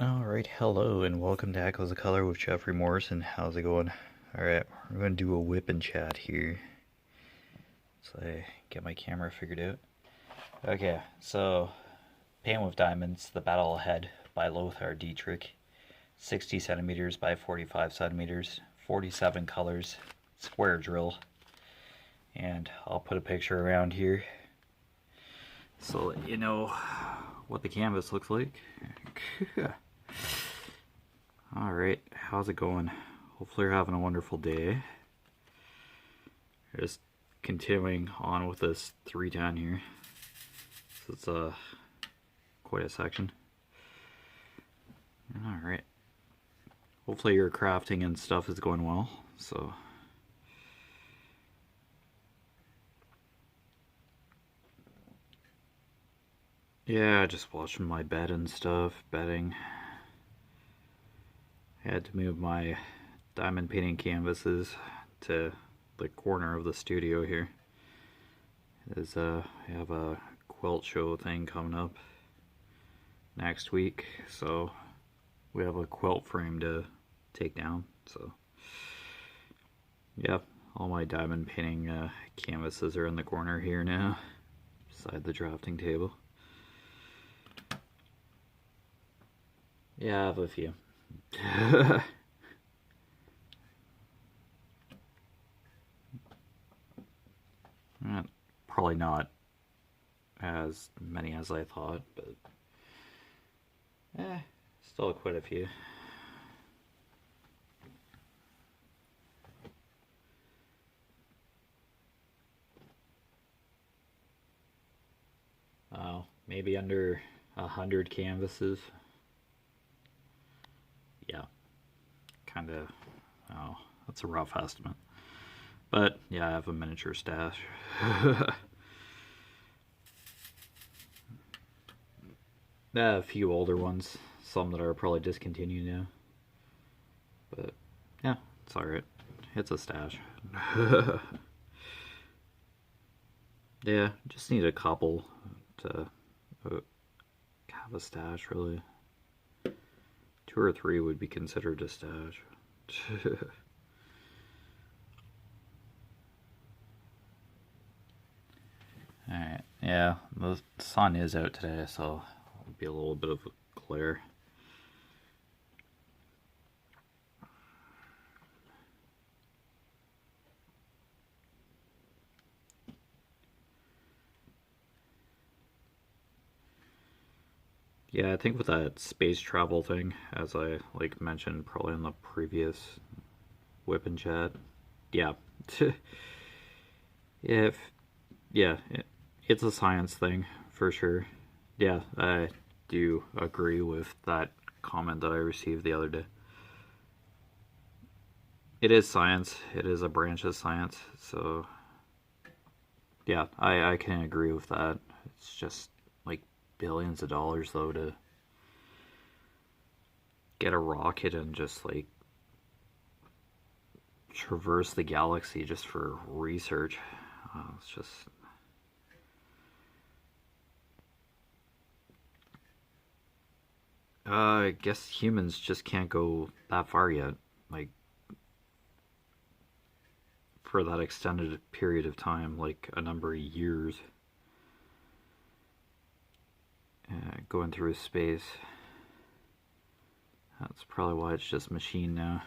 Alright, hello and welcome to Echoes of Color with Jeffery Morrison. How's it going? Alright, we're going to do a whip and chat here. So I get my camera figured out. Okay, so Paint with Diamonds, The Battle Ahead by LOTR Dietrich. 60 centimeters by 45 centimeters, 47 colors, square drill. And I'll put a picture around here so that you know what the canvas looks like. Alright, how's it going? Hopefully you're having a wonderful day. Just continuing on with this 310 here. So it's quite a section. Alright. Hopefully your crafting and stuff is going well. So yeah, just washing my bed and stuff, bedding. I had to move my diamond painting canvases to the corner of the studio here. I have a quilt show thing coming up next week, so we have a quilt frame to take down. So yeah, all my diamond painting canvases are in the corner here now, beside the drafting table. Yeah, I have a few. Probably not as many as I thought, but still quite a few. Oh, maybe under 100 canvases. Yeah, kind of. Oh, that's a rough estimate. But yeah, I have a miniature stash. A few older ones, some that are probably discontinued now. But yeah, it's alright. It's a stash. Yeah, just need a couple to have a stash, really. 2 or 3 would be considered a stash. Alright, yeah, the sun is out today, so it'll be a little bit of a glare. Yeah, I think with that space travel thing, as I mentioned probably in the previous WIP and Chat, yeah, if it's a science thing for sure. Yeah, I do agree with that comment that I received the other day. It is science. It is a branch of science. So yeah, I can agree with that. It's just like billions of dollars though to get a rocket and just like traverse the galaxy just for research. It's just I guess humans just can't go that far yet. Like for that extended period of time, like a number of years, going through space. That's probably why it's just machine now.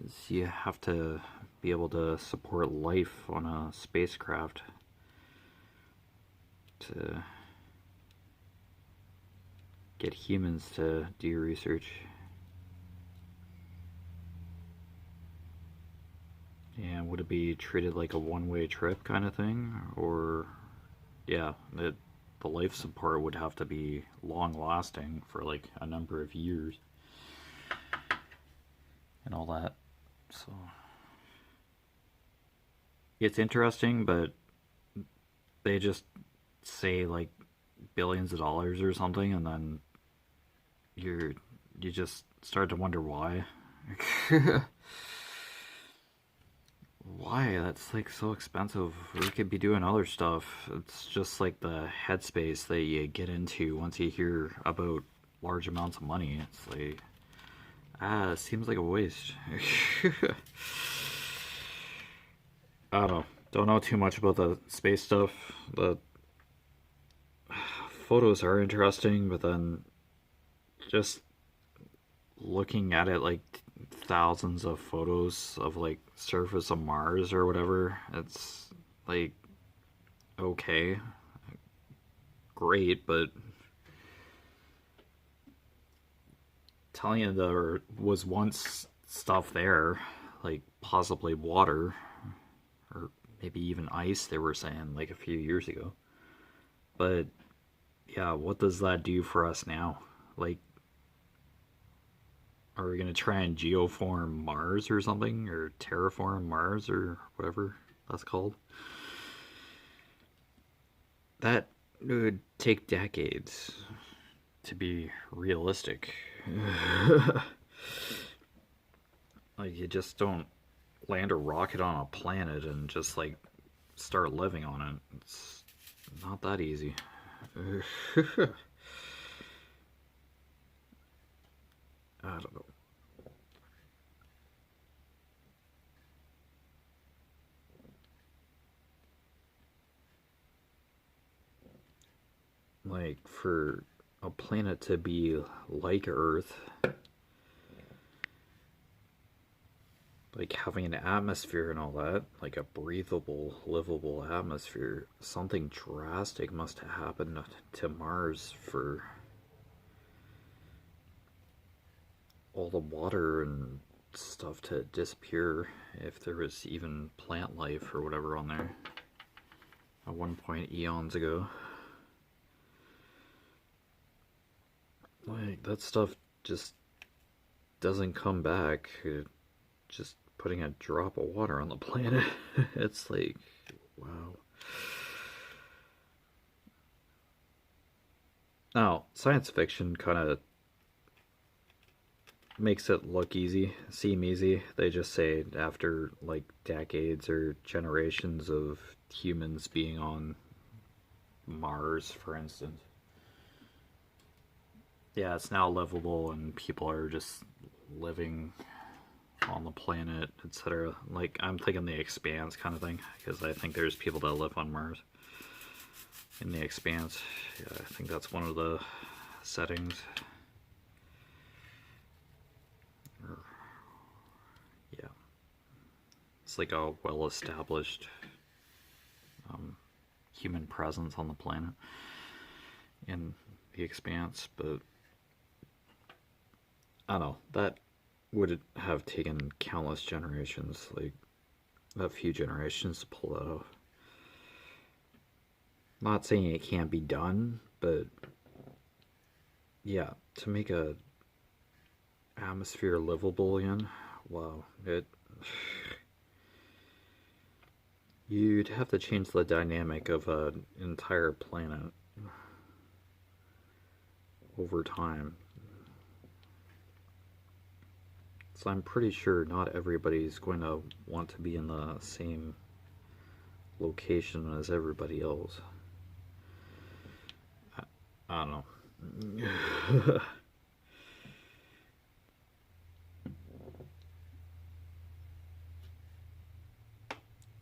Is you have to be able to support life on a spacecraft to get humans to do research. And would it be treated like a one-way trip kind of thing? Or, yeah, the life support would have to be long-lasting for like a number of years. And all that. So, it's interesting, but they just say like billions of dollars or something, and then you just start to wonder why. why? That's like so expensive. We could be doing other stuff. It's just like the headspace that you get into once you hear about large amounts of money. It's like, it seems like a waste. I don't know. Don't know too much about the space stuff. The photos are interesting, but then just looking at it like thousands of photos of like surface of Mars or whatever, it's like okay, great, but telling you there was once stuff there, like possibly water or maybe even ice, they were saying like a few years ago. But yeah, what does that do for us now? Like, are we gonna try and geoform Mars or something, or terraform Mars or whatever that's called? That would take decades to be realistic. Like, you just don't land a rocket on a planet and just like start living on it. It's not that easy. I don't know. Like, for a planet to be like Earth, like having an atmosphere and all that, like a breathable, livable atmosphere, something drastic must have happened to Mars for all the water and stuff to disappear, if there was even plant life or whatever on there at one point eons ago. Like, that stuff just doesn't come back. Just putting a drop of water on the planet. It's like, wow. Now, science fiction kind of makes it look easy, seem easy. They just say after like decades or generations of humans being on Mars, for instance, yeah, it's now livable and people are just living on the planet, etc. Like, I'm thinking the Expanse kind of thing, because I think there's people that live on Mars in the Expanse. Yeah, I think that's one of the settings. Yeah, it's like a well-established human presence on the planet in the Expanse, but I don't know, that would have taken countless generations, like a few generations to pull that off. Not saying it can't be done, but yeah, to make a atmosphere livable again, wow, you'd have to change the dynamic of an entire planet over time. So I'm pretty sure not everybody's going to want to be in the same location as everybody else. I don't know.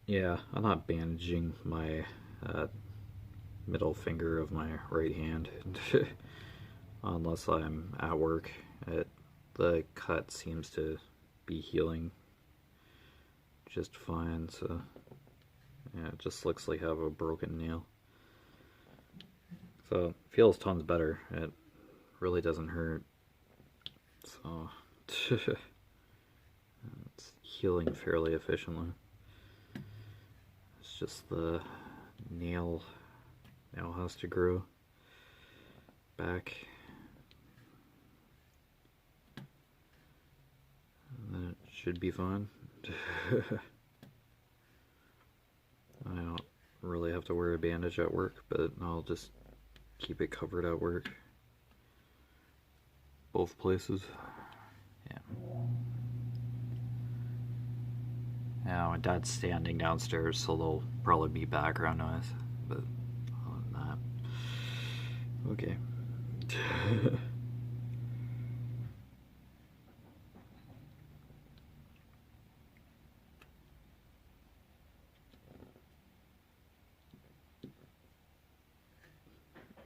Yeah, I'm not bandaging my middle finger of my right hand unless I'm at work. The cut seems to be healing just fine, so yeah, it just looks like I have a broken nail. So it feels tons better. It really doesn't hurt. So it's healing fairly efficiently. It's just the nail now has to grow back. And then it should be fine. I don't really have to wear a bandage at work, but I'll just keep it covered at work. Both places. Yeah. Yeah, Now, my dad's standing downstairs, so there'll probably be background noise. But other than that, okay.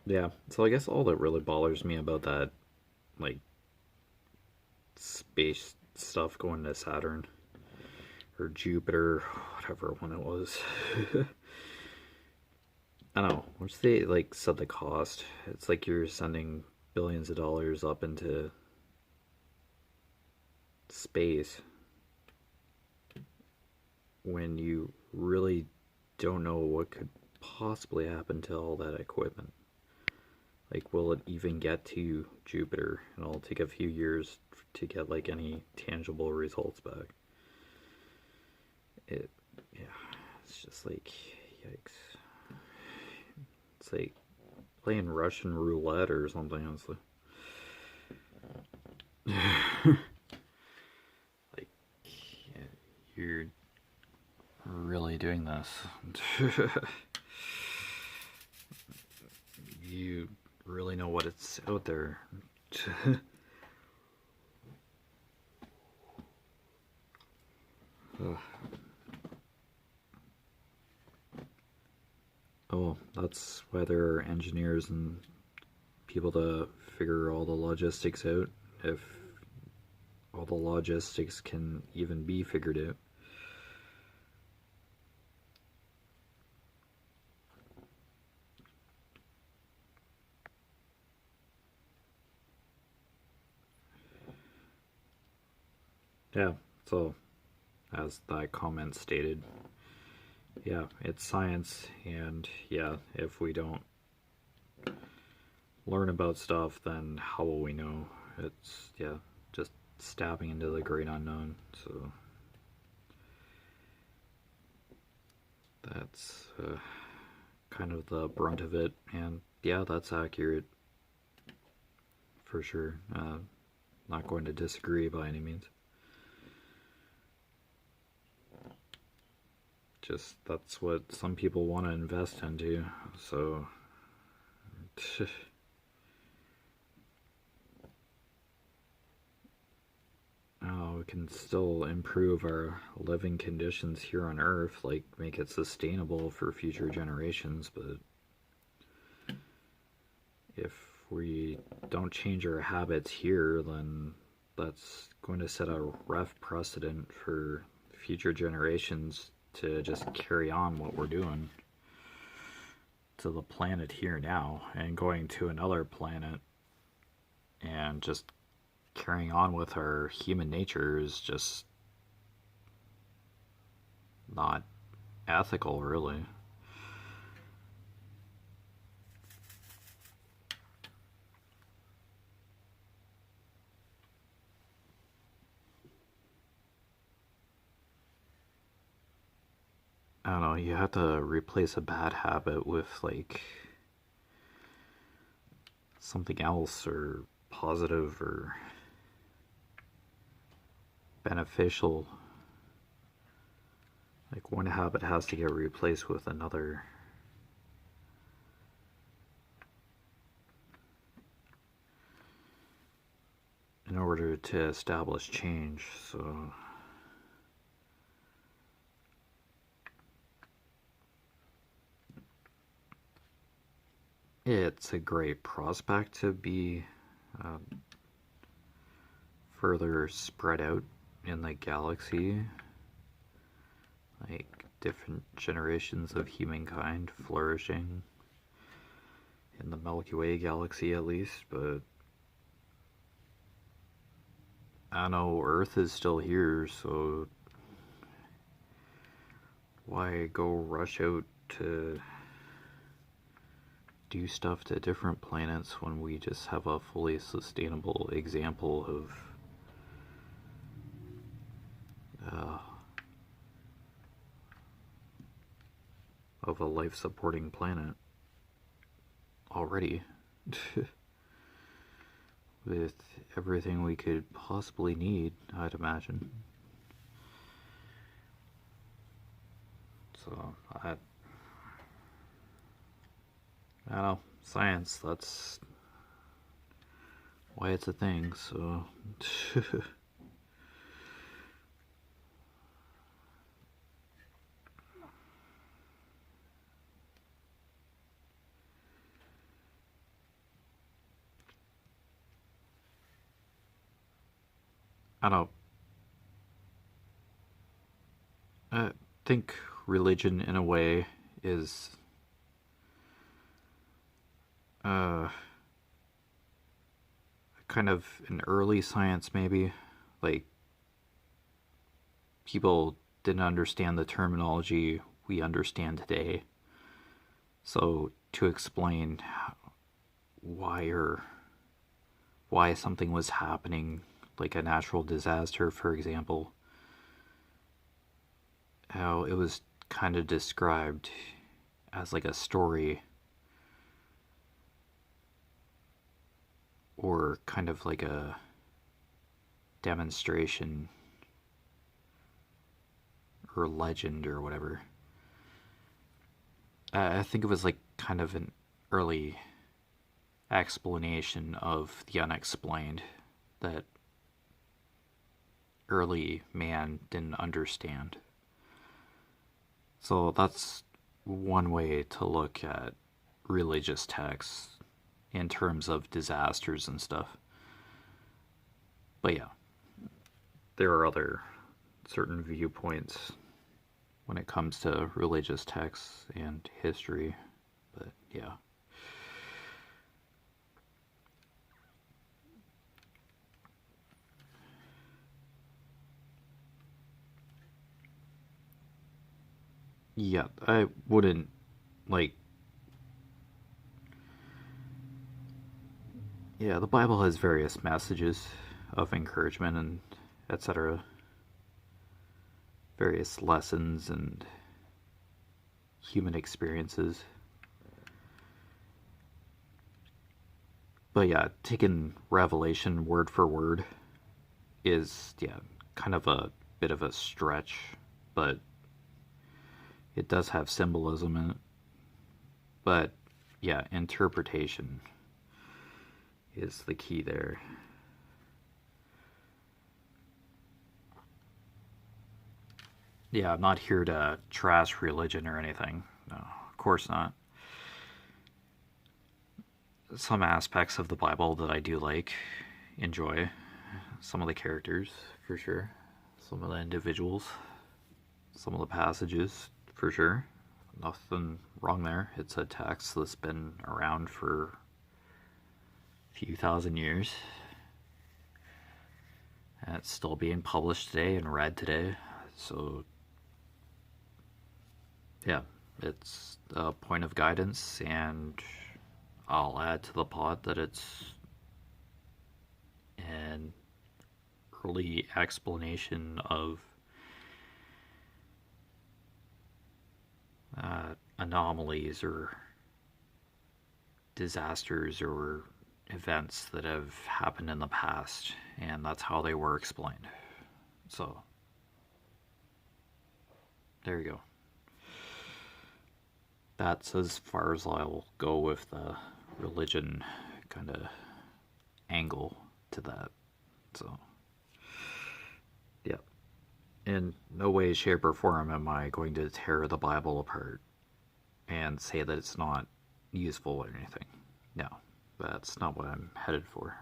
Yeah, so I guess all that really bothers me about that, like, space stuff going to Saturn or Jupiter, whatever one it was. I don't know. Once they like set the cost, it's like you're sending billions of dollars up into space when you really don't know what could possibly happen to all that equipment. Like, will it even get to Jupiter? And it'll take a few years to get like any tangible results back. Yeah, it's just like, yikes. It's like playing Russian roulette or something, honestly. Like, yeah, you're really doing this. You really know what it's out there. Oh, that's why there are engineers and people to figure all the logistics out, if all the logistics can even be figured out. Yeah, so as that comment stated, yeah, it's science, and yeah, if we don't learn about stuff, then how will we know? It's, yeah, just stabbing into the great unknown, so that's kind of the brunt of it, and yeah, that's accurate for sure. Not going to disagree by any means. Just that's what some people want to invest into, so we can still improve our living conditions here on Earth, like make it sustainable for future generations, but if we don't change our habits here, then that's going to set a rough precedent for future generations to just carry on what we're doing to the planet here now and going to another planet and just carrying on with our human nature is just not ethical, really. I don't know, you have to replace a bad habit with like something else or positive or beneficial. Like one habit has to get replaced with another. In order to establish change, so it's a great prospect to be further spread out in the galaxy, like different generations of humankind flourishing in the Milky Way galaxy at least, but I know Earth is still here, so why go rush out to do stuff to different planets when we just have a fully sustainable example of a life-supporting planet already with everything we could possibly need, I'd imagine. So I don't know, science, that's why it's a thing, so I don't I think religion in a way is kind of an early science, maybe. Like, people didn't understand the terminology we understand today. So to explain why something was happening, like a natural disaster, for example, how it was kind of described as like a story, or kind of like a demonstration or legend or whatever. I think it was like kind of an early explanation of the unexplained that early man didn't understand. So that's one way to look at religious texts in terms of disasters and stuff. But yeah, there are other certain viewpoints when it comes to religious texts and history. But yeah. Yeah, I wouldn't like. Yeah, the Bible has various messages of encouragement and etc. Various lessons and human experiences. But yeah, taking Revelation word for word is, yeah, kind of a bit of a stretch, but it does have symbolism in it. But yeah, interpretation is the key there. Yeah, I'm not here to trash religion or anything. No, of course not. Some aspects of the Bible that I do like, enjoy. Some of the characters, for sure. Some of the individuals. Some of the passages, for sure. Nothing wrong there. It's a text that's been around for a few thousand years. And it's still being published today and read today. So, yeah, it's a point of guidance, and I'll add to the pot that it's an early explanation of anomalies or disasters or events that have happened in the past, and that's how they were explained. So, there you go. That's as far as I'll go with the religion kind of angle to that. So, yeah. In no way, shape, or form am I going to tear the Bible apart and say that it's not useful or anything. No, that's not what I'm headed for.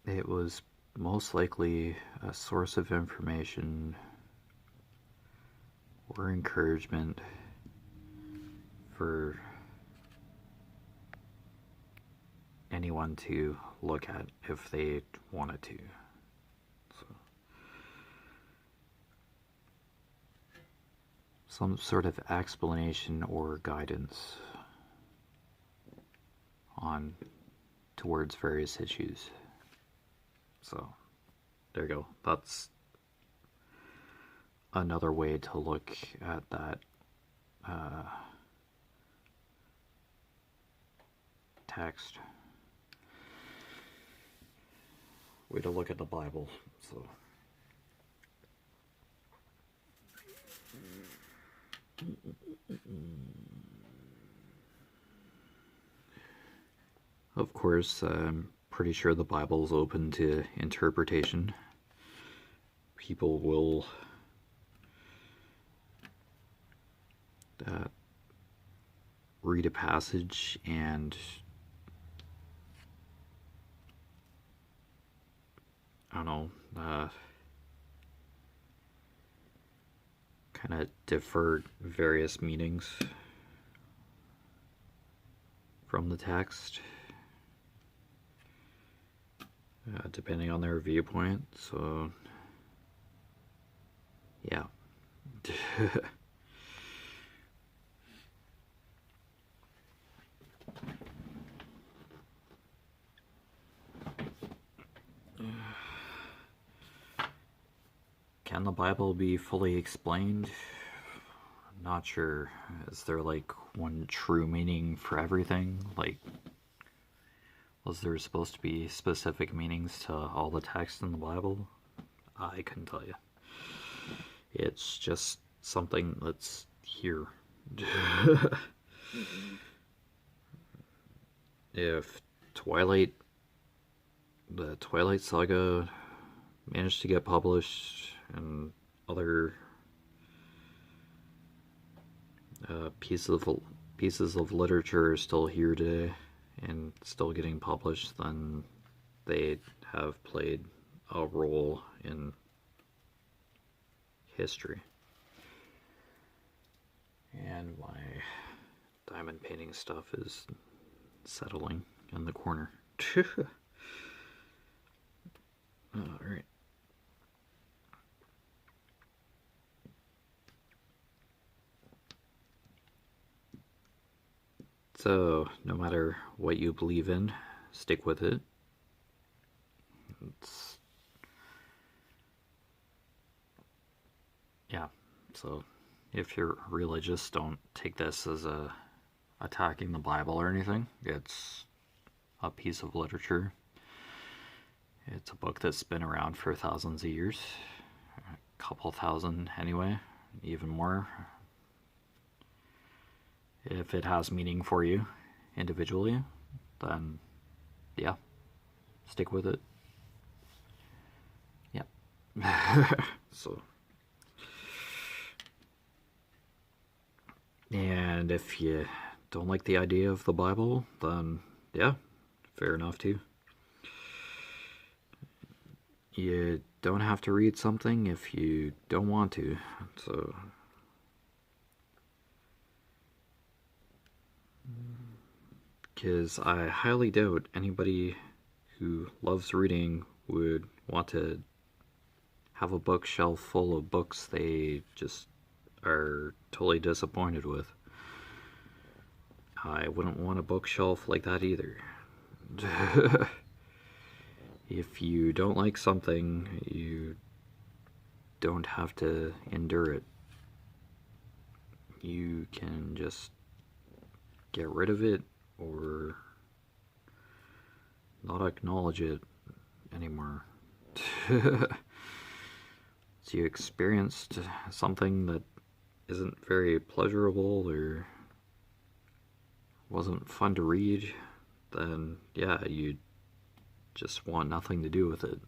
It was most likely a source of information or encouragement for anyone to look at if they wanted to. So, some sort of explanation or guidance on towards various issues. So, there you go. That's another way to look at that text. Way to look at the Bible. So of course, I'm pretty sure the Bible is open to interpretation. People will read a passage and I don't know, kind of defer various meanings from the text, depending on their viewpoint. So, yeah. Can the Bible be fully explained? Not sure. Is there like one true meaning for everything? Like, was there supposed to be specific meanings to all the text in the Bible? I couldn't tell you. It's just something that's here. If the Twilight Saga managed to get published and other pieces of literature are still here today and still getting published, then they have played a role in history. And my diamond painting stuff is settling in the corner. Alright. So, no matter what you believe in, stick with it. Yeah, so if you're religious, don't take this as attacking the Bible or anything. It's a piece of literature. It's a book that's been around for thousands of years. A couple thousand anyway, even more. If it has meaning for you individually, then yeah, stick with it. Yep. So, and if you don't like the idea of the Bible, then yeah, fair enough too. You don't have to read something if you don't want to. So, because I highly doubt anybody who loves reading would want to have a bookshelf full of books they just are totally disappointed with. I wouldn't want a bookshelf like that either. If you don't like something, you don't have to endure it. You can just get rid of it or not acknowledge it anymore. So you experienced something that isn't very pleasurable or wasn't fun to read, then yeah, you just want nothing to do with it.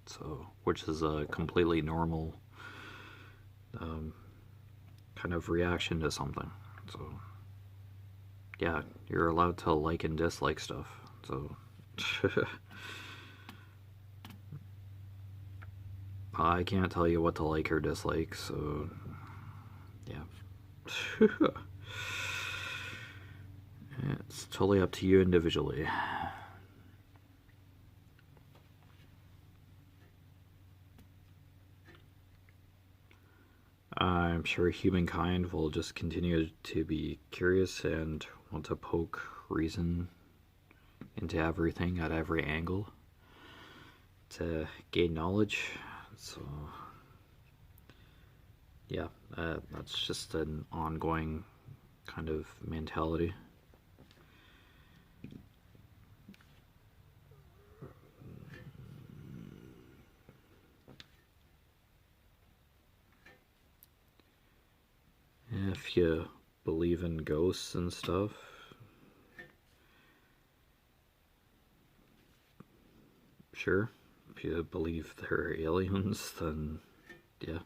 So, which is a completely normal kind of reaction to something. So, yeah, you're allowed to like and dislike stuff. So, I can't tell you what to like or dislike, so, yeah. It's totally up to you individually. I'm sure humankind will just continue to be curious and want to poke reason into everything at every angle to gain knowledge. So yeah, that's just an ongoing kind of mentality. If you believe in ghosts and stuff, sure. If you believe they're aliens, then yeah.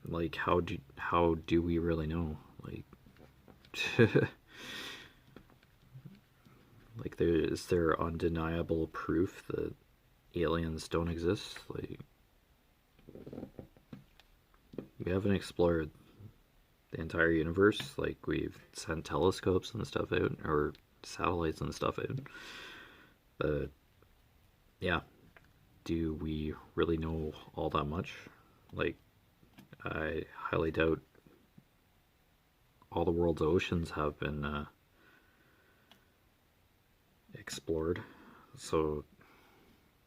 Like, how do we really know? Like, like is there undeniable proof that aliens don't exist? Like, we haven't explored the entire universe. Like, we've sent telescopes and stuff out, or satellites and stuff out. But yeah, do we really know all that much? Like, I highly doubt all the world's oceans have been explored. So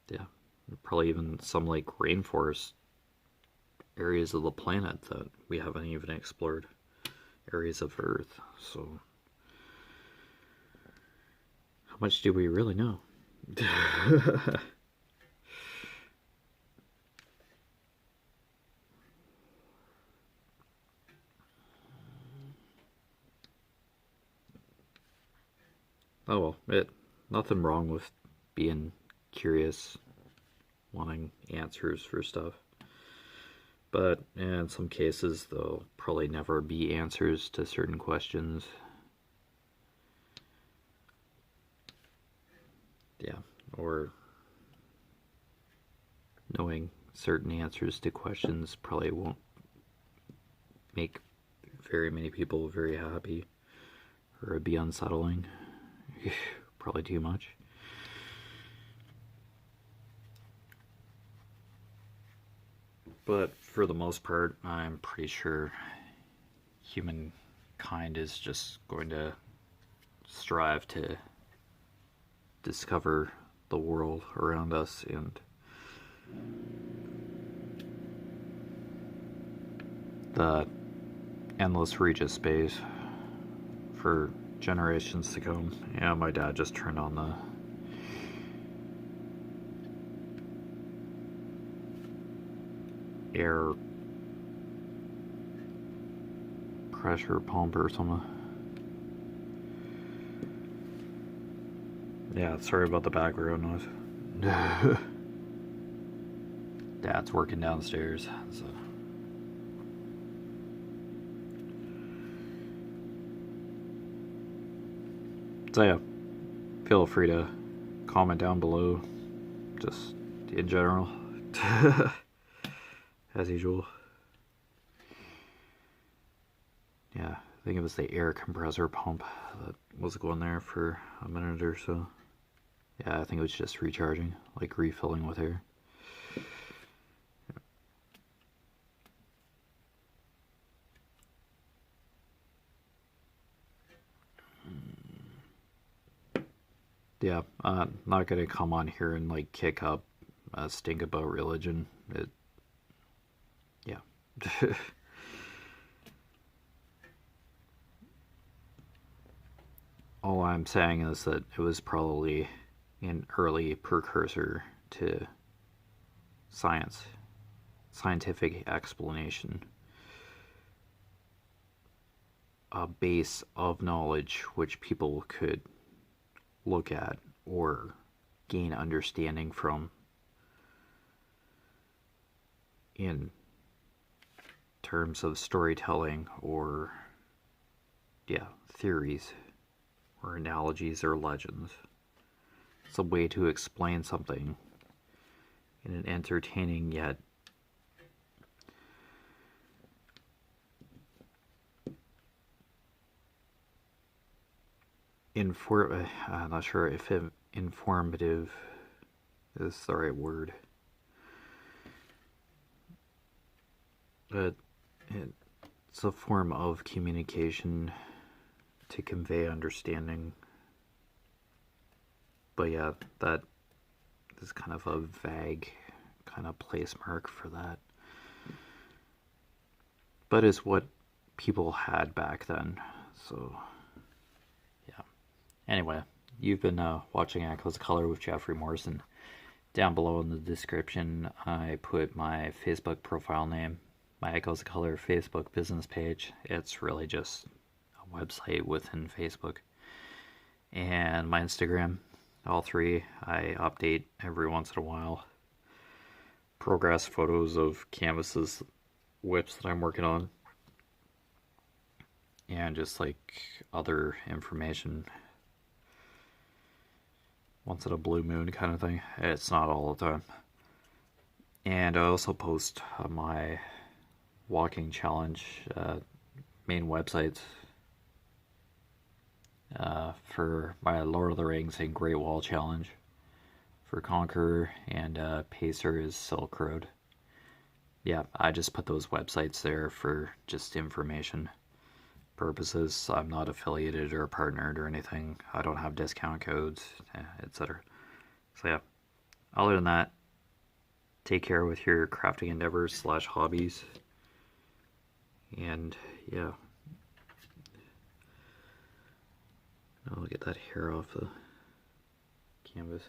yeah, probably even some like rainforest areas of the planet that we haven't even explored, areas of Earth. So how much do we really know? Oh well, nothing wrong with being curious, wanting answers for stuff. But in some cases, there'll probably never be answers to certain questions. Yeah, or knowing certain answers to questions probably won't make very many people very happy, or it'd be unsettling. Probably too much. But for the most part, I'm pretty sure humankind is just going to strive to discover the world around us and the endless reach of space for generations to come. Yeah, my dad just turned on the air pressure pump or something. Yeah, sorry about the background noise. Dad's working downstairs, so yeah, feel free to comment down below, just in general, as usual. Yeah, I think it was the air compressor pump that was going there for a minute or so. Yeah, I think it was just recharging, like refilling with air. Yeah, not gonna come on here and like kick up a stink about religion. Yeah. All I'm saying is that it was probably an early precursor to scientific explanation, a base of knowledge which people could look at or gain understanding from in terms of storytelling or theories or analogies or legends. It's a way to explain something in an entertaining yet I'm not sure if informative is the right word, but it's a form of communication to convey understanding But yeah, that is kind of a vague kind of place mark for that. But it's what people had back then, so yeah. Anyway, you've been watching Echoes of Color with Jefferey Morrison. Down below in the description, I put my Facebook profile name, my Echoes of Color Facebook business page. It's really just a website within Facebook. And my Instagram, all three. I update every once in a while. Progress photos of canvases, whips that I'm working on. And just like other information. Once in a blue moon kind of thing. It's not all the time. And I also post my walking challenge main websites for my Lord of the Rings and Great Wall challenge. For Conqueror and Pacer is Silk Road. Yeah, I just put those websites there for just information purposes. I'm not affiliated or partnered or anything. I don't have discount codes, etc. So yeah, other than that, take care with your crafting endeavors / hobbies. And yeah, I'll get that hair off the canvas.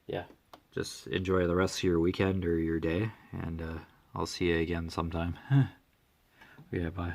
Yeah, just enjoy the rest of your weekend or your day, and I'll see you again sometime. Yeah, bye.